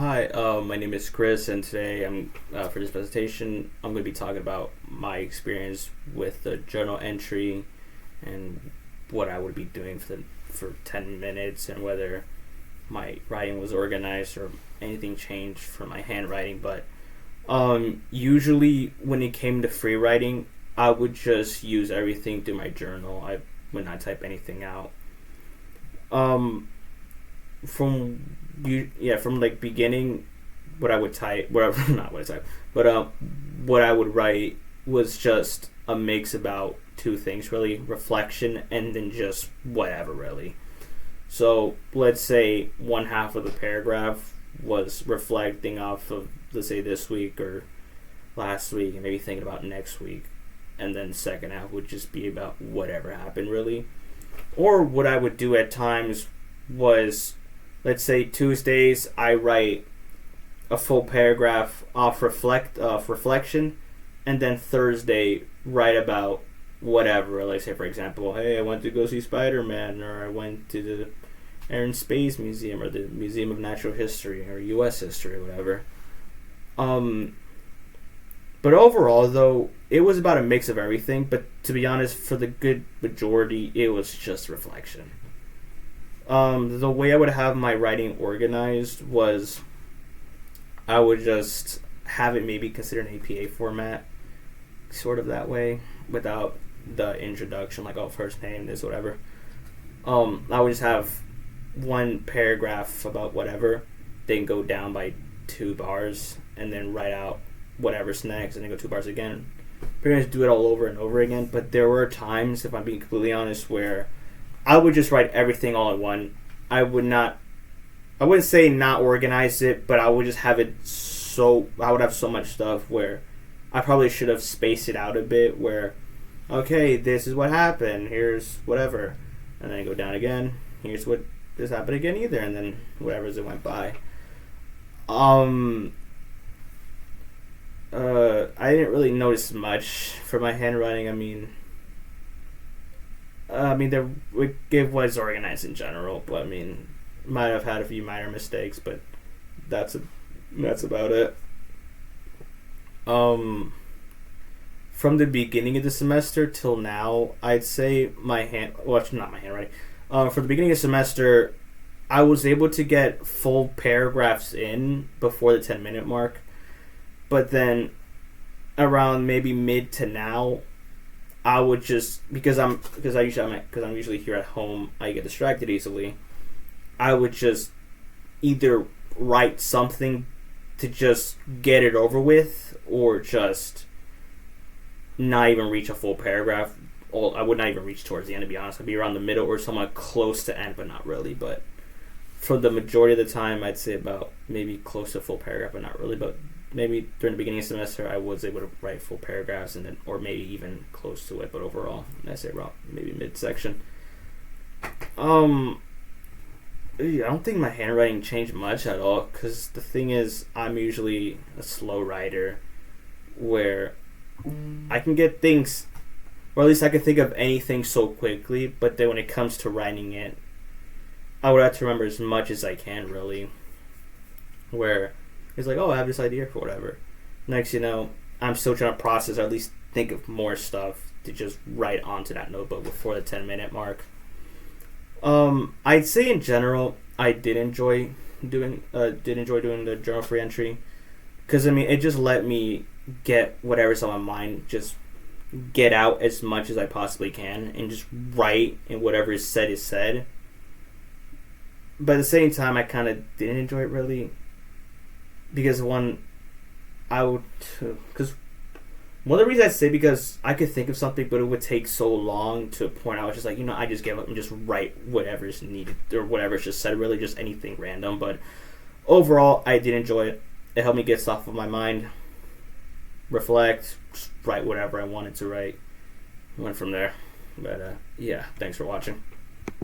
Hi, my name is Chris, and today for this presentation, I'm going to be talking about my experience with the journal entry and what I would be doing for 10 minutes and whether my writing was organized or anything changed for my handwriting. But usually when it came to free writing, I would just use everything through my journal. I would not type anything out. From like beginning, what I would type, whatever, not what I type, but what I would write was just a mix about two things really: reflection and then just whatever really. So let's say one half of the paragraph was reflecting off of, let's say, this week or last week, and maybe thinking about next week, and then the second half would just be about whatever happened really. Or what I would do at times was, let's say Tuesdays, I write a full paragraph off reflection, and then Thursday write about whatever. Like, say for example, hey, I went to go see Spider-Man, or I went to the Air and Space Museum, or the Museum of Natural History, or U.S. History, or whatever. But overall, though, it was about a mix of everything. But to be honest, for the good majority, it was just reflection. The way I would have my writing organized was I would just have it maybe considered an APA format, sort of that way, without the introduction, like, oh, first name, this, whatever. I would just have one paragraph about whatever, then go down by 2 bars, and then write out whatever's next, and then go 2 bars again. Pretty much do it all over and over again. But there were times, if I'm being completely honest, where I would just write everything all in one. I wouldn't say not organize it, but I would just have it I would have so much stuff where I probably should have spaced it out a bit, where, okay, this is what happened, here's whatever, and then go down again, here's what this happened again either, and then whatever as it went by. I didn't really notice much for my handwriting. It was organized in general, but might have had a few minor mistakes, but that's about it. From the beginning of the semester till now, I'd say not my handwriting. For the beginning of the semester, I was able to get full paragraphs in before the 10-minute mark, but then around maybe mid to now, I would just, because I'm usually here at home, I get distracted easily. I would just either write something to just get it over with, or just not even reach a full paragraph. I would not even reach towards the end, to be honest. I'd be around the middle or somewhat close to end, but not really. But for the majority of the time, I'd say about maybe close to a full paragraph, but not really. But maybe during the beginning of the semester, I was able to write full paragraphs, and then, or maybe even close to it. But overall, I'd say around maybe midsection. I don't think my handwriting changed much at all, because the thing is, I'm usually a slow writer, where I can get things, or at least I can think of anything so quickly. But then when it comes to writing it, I would have to remember as much as I can, really. Where it's like, oh, I have this idea for whatever. Next, I'm still trying to process, or at least think of more stuff to just write onto that notebook before the 10-minute mark. I'd say in general, I did enjoy doing the journal free entry, because it just let me get whatever's on my mind, just get out as much as I possibly can, and just write, and whatever is said. But at the same time, I kind of didn't enjoy it really. Because one of the reasons I say, because I could think of something, but it would take so long to point out. It's just like, I just give up and just write whatever's needed, or whatever's just said, really just anything random. But overall, I did enjoy it. It helped me get stuff off my mind, reflect, just write whatever I wanted to write. Went from there. But yeah, thanks for watching.